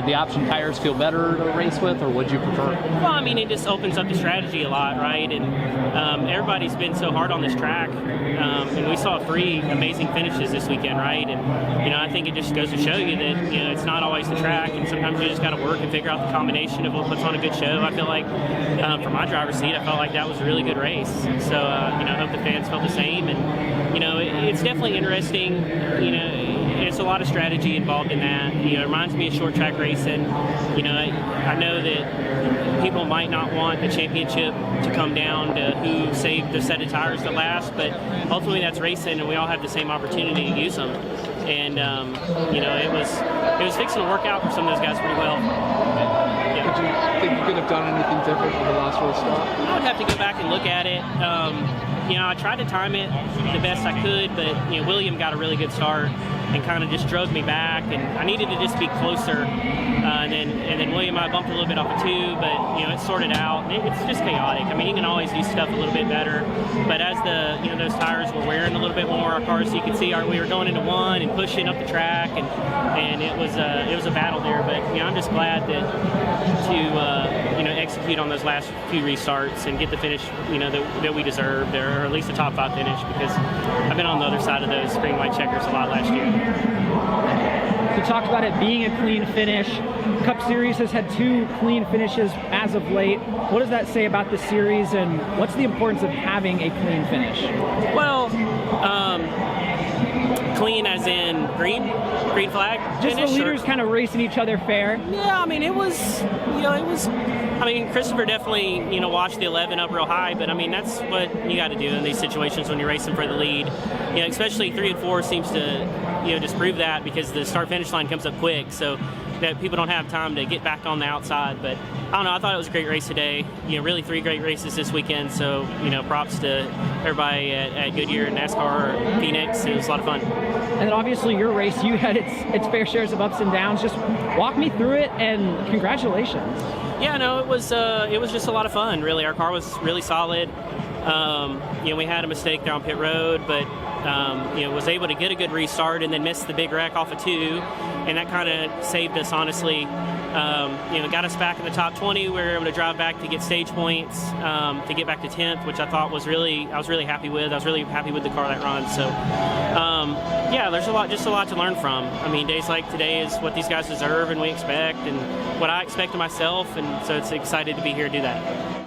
the option tires feel better to race with, or would you prefer? Well, I mean, it just opens up the strategy a lot, right? And everybody's been so hard on this track, and we saw 3 amazing finishes this weekend, right? And I think it just goes to show you that it's not always the track, and sometimes you just got to work and figure out the combination of what puts on a good show. I feel like from my driver's seat, I felt like that was a really good race. So I hope the fans felt the same, and it's definitely interesting. It's a lot of strategy involved in that. It reminds me of short track racing. I know that people might not want the championship to come down to who saved the set of tires to last, but ultimately that's racing, and we all have the same opportunity to use them. And it was fixing to work out for some of those guys pretty well. Did you think you could have done anything different for the last race stop? I would have to go back and look at it. I tried to time it the best I could, but William got a really good start and kind of just drove me back, and I needed to just be closer. And then William, I bumped a little bit off of 2, but it sorted out. It's just chaotic. I mean, you can always do stuff a little bit better, but as those tires were wearing a little bit more, our cars, you could see we were going into 1 and pushing up the track, and it was a battle there. But I'm just glad to execute on those last few restarts and get the finish that we deserved, or at least a top 5 finish, because I've been on the other side of those green white checkers a lot last year. You talked about it being a clean finish. Cup Series has had 2 clean finishes as of late. What does that say about the series, and what's the importance of having a clean finish? Well, clean as in green flag just finish, the leaders kind of racing each other fair. Yeah, I mean, it was Christopher definitely watched the 11 up real high, but I mean, that's what you got to do in these situations when you're racing for the lead. Especially 3 and 4 seems to disprove that, because the start finish line comes up quick, so that people don't have time to get back on the outside. But I don't know, I thought it was a great race today. Really 3 great races this weekend, so props to everybody at Goodyear and NASCAR Phoenix. It was a lot of fun. And then obviously your race, you had its fair shares of ups and downs. Just walk me through it, and congratulations. Yeah, no, it was just a lot of fun, really. Our car was really solid. We had a mistake there on pit road, but was able to get a good restart and then missed the big wreck off of 2, and that kind of saved us, honestly. Got us back in the top 20. We were able to drive back to get stage points to get back to 10th, which I was really happy with. I was really happy with the car that run. So, there's a lot to learn from. I mean, days like today is what these guys deserve and we expect, and what I expect of myself, and so it's excited to be here to do that.